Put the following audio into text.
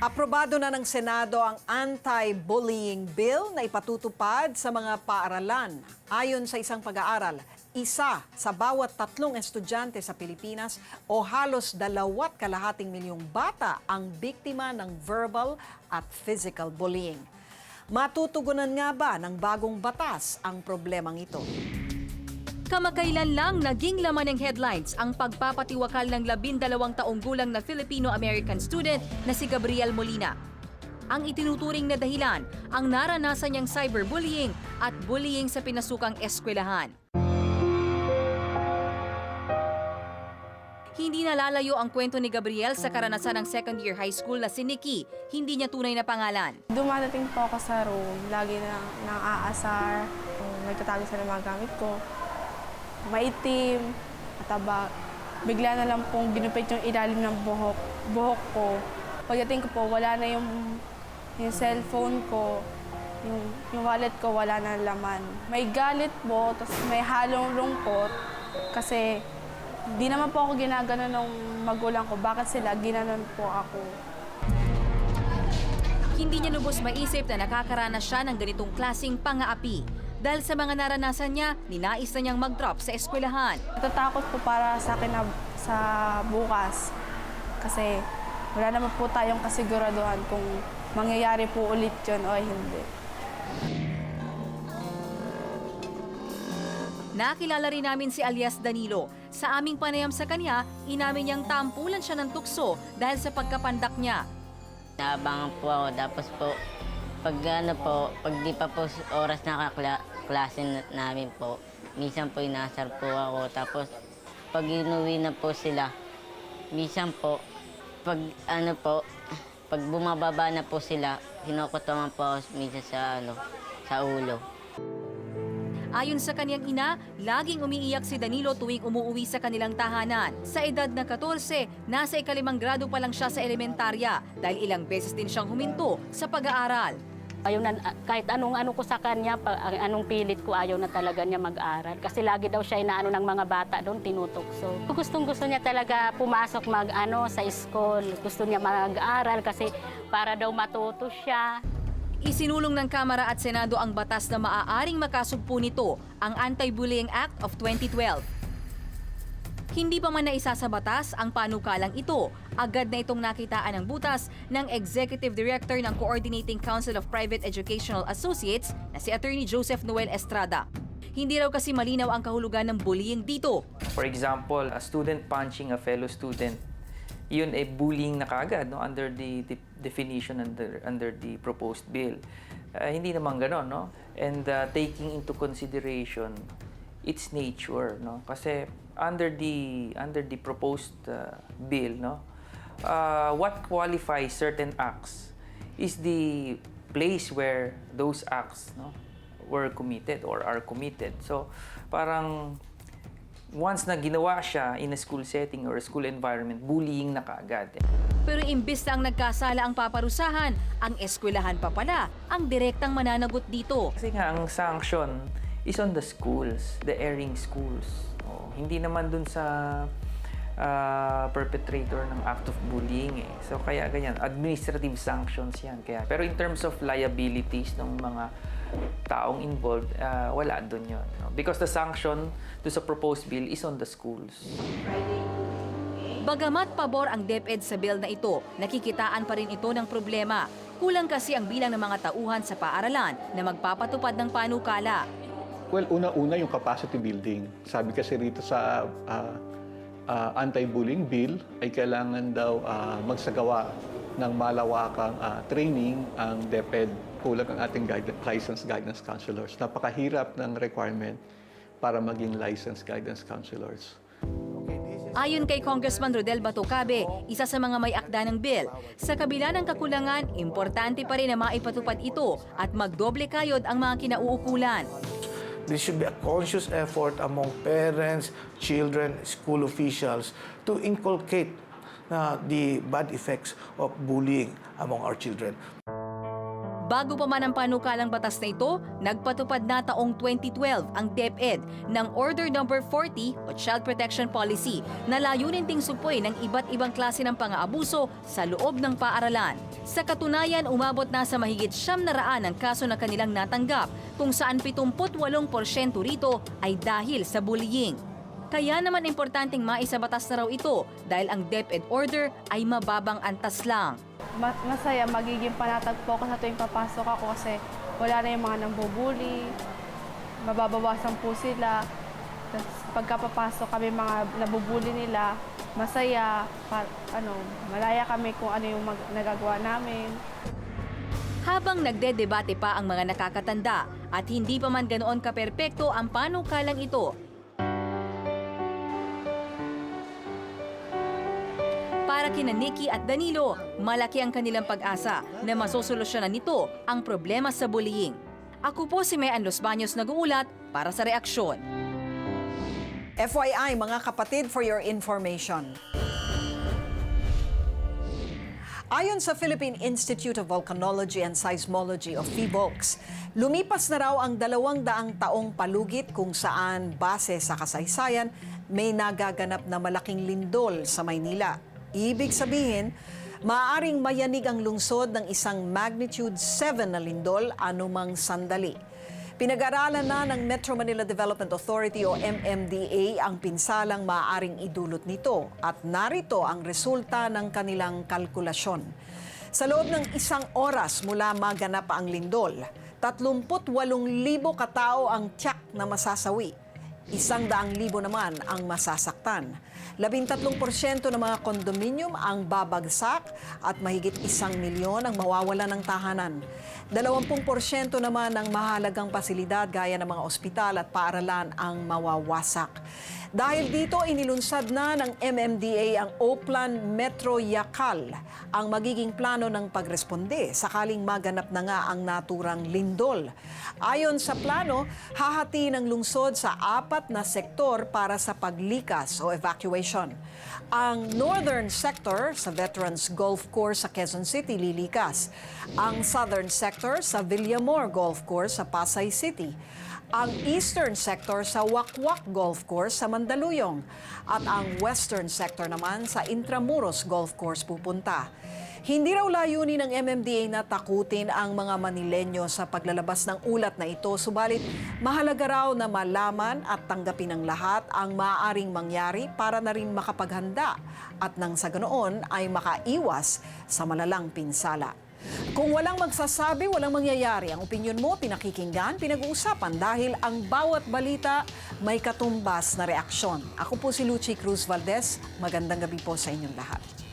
Aprobado na ng Senado ang anti-bullying bill na ipatutupad sa mga paaralan. Ayon sa isang pag-aaral, isa sa bawat 3 estudyante sa Pilipinas o halos 2.2 milyong bata ang biktima ng verbal at physical bullying. Matutugunan nga ba ng bagong batas ang problemang ito? Kamakailan lang naging laman ng headlines ang pagpapatiwakal ng 12 taong gulang na Filipino-American student na si Gabriel Molina. Ang itinuturing na dahilan, ang naranasan niyang cyberbullying at bullying sa pinasukang eskwelahan. Hindi nalalayo ang kwento ni Gabriel sa karanasan ng second-year high school na si Nikki, hindi niya tunay na pangalan. Dumadating po ako sa room, lagi nang aasar, nagtatagi sa mga gamit ko. Maitim, mataba. Bigla na lang pong ginupit yung ilalim ng buhok ko. Pagdating ko po, wala na yung cellphone ko, yung wallet ko, wala na laman. May galit po, tapos may halong lungkot kasi di naman po ako ginagano ng magulang ko. Bakit sila ginanon po ako? Hindi niya lubos maisip na nakakaranas siya ng ganitong klaseng pang-aapi. Dahil sa mga naranasan niya, ninais na niyang mag-drop sa eskwelahan. Natatakot po para sa akin na sa bukas kasi wala naman po tayong kasiguraduhan kung mangyayari po ulit yun o hindi. Nakilala rin namin si alias Danilo. Sa aming panayam sa kanya, inamin niyang tampulan siya ng tukso dahil sa pagkapandak niya. Naabangan po ako, tapos po, pag di pa po oras na klase namin po, minsan po inasar po ako. Tapos pag inuwi na po sila, minsan po, pag bumababa na po sila, kinukutawan po ako minsan sa ulo. Ayon sa kanyang ina, laging umiiyak si Danilo tuwing umuuwi sa kanilang tahanan. Sa edad na 14, nasa ika-5 grado pa lang siya sa elementarya dahil ilang beses din siyang huminto sa pag-aaral. Ayaw na, kahit anong ko sa kanya, anong pilit ko, ayaw na talaga niya mag-aral. Kasi lagi daw siya inaano ng mga bata doon, tinutukso. Gusto niya talaga pumasok sa school. Gusto niya mag-aral kasi para daw matuto siya. Isinulong ng Kamara at Senado ang batas na maaaring makasugpo nito, ang Anti-Bullying Act of 2012. Hindi pa man naisa sa batas ang panukalang ito, agad na itong nakitaan ng butas ng Executive Director ng Coordinating Council of Private Educational Associates na si Attorney Joseph Noel Estrada. Hindi raw kasi malinaw ang kahulugan ng bullying dito. For example, a student punching a fellow student, yun ay bullying na kaagad under the definition under the proposed bill. Hindi naman ganon, no? And taking into consideration its nature, no? Kasi under the proposed bill, no? What qualifies certain acts is the place where those acts, no, were committed or are committed. So parang once na ginawa siya in a school setting or a school environment, bullying na kaagad. Pero imbis na ang nagkasala ang paparusahan, ang eskwelahan pa pala ang direktang mananagot dito. Kasi nga, ang sanction is on the schools, the erring schools. Hindi naman dun sa perpetrator ng act of bullying. So kaya ganyan, administrative sanctions yan. Pero in terms of liabilities ng mga taong involved, wala dun yun. Because the sanction to sa proposed bill is on the schools. Bagamat pabor ang DepEd sa bill na ito, nakikitaan pa rin ito ng problema. Kulang kasi ang bilang ng mga tauhan sa paaralan na magpapatupad ng panukala. Well, una-una yung capacity building. Sabi kasi rito sa anti-bullying bill ay kailangan daw magsagawa ng malawakang training ang DepEd. Kulang ang ating licensed guidance counselors. Napakahirap ng requirement para maging licensed guidance counselors. Ayon kay Congressman Rodel Batocabe, isa sa mga may akda ng bill, sa kabila ng kakulangan, importante pa rin na maipatupad ito at magdoble kayod ang mga kinauukulan. There should be a conscious effort among parents, children, school officials to inculcate the bad effects of bullying among our children. Bago pa man ang panukalang batas na ito, nagpatupad na taong 2012 ang DepEd ng Order No. 40 o Child Protection Policy na layunin ding supoy ng iba't ibang klase ng pang-aabuso sa loob ng paaralan. Sa katunayan, umabot na sa mahigit 900 ang kaso na kanilang natanggap, kung saan 78% rito ay dahil sa bullying. Kaya naman importanteng maisabatas na raw ito dahil ang DepEd order ay mababang antas lang. Masaya, magiging panatag po ako sa tuwing papasok ako kasi wala na yung mga nambubuli, mababawasan po sila. Tapos pagkapapasok kami mga nabubuli nila, masaya, malaya kami kung ano yung nagagawa namin. Habang nagdedebate pa ang mga nakakatanda at hindi pa man ganoon kaperpekto ang panukalang ito, para kina Nikki at Danilo, malaki ang kanilang pag-asa na masosolusyonan nito ang problema sa bullying. Ako po si Mayan Los Baños nag-uulat para sa Reaksyon. FYI mga kapatid, for your information. Ayon sa Philippine Institute of Volcanology and Seismology o PHIVOLCS, lumipas na raw ang 200 taong palugit kung saan base sa kasaysayan may nagaganap na malaking lindol sa Maynila. Ibig sabihin, maaaring mayanig ang lungsod ng isang magnitude 7 na lindol anumang sandali. Pinag-aralan na ng Metro Manila Development Authority o MMDA ang pinsalang maaaring idulot nito at narito ang resulta ng kanilang kalkulasyon. Sa loob ng 1 oras mula maganap ang lindol, 38,000 katao ang tiyak na masasawi. 100,000 naman ang masasaktan. 13% ng mga kondominium ang babagsak at mahigit 1 milyon ang mawawalan ng tahanan. 20% naman ng mahalagang pasilidad gaya ng mga ospital at paaralan ang mawawasak. Dahil dito, inilunsad na ng MMDA ang O-Plan Metro Yakal, ang magiging plano ng pagresponde sakaling maganap na nga ang naturang lindol. Ayon sa plano, hahati ng lungsod sa 4 na sektor para sa paglikas o evacuation. Ang Northern Sector sa Veterans Golf Course sa Quezon City lilikas. Ang Southern Sector sa Villamor Golf Course sa Pasay City. Ang Eastern Sector sa Wakwak Golf Course sa Mandaluyong at ang Western Sector naman sa Intramuros Golf Course pupunta. Hindi raw layunin ng MMDA na takutin ang mga Manileño sa paglalabas ng ulat na ito, subalit mahalaga raw na malaman at tanggapin ng lahat ang maaaring mangyari para na rin makapaghanda at nang sa ganoon ay makaiwas sa malalang pinsala. Kung walang magsasabi, walang mangyayari. Ang opinyon mo, pinakikinggan, pinag-uusapan dahil ang bawat balita may katumbas na reaksyon. Ako po si Lucy Cruz Valdez. Magandang gabi po sa inyong lahat.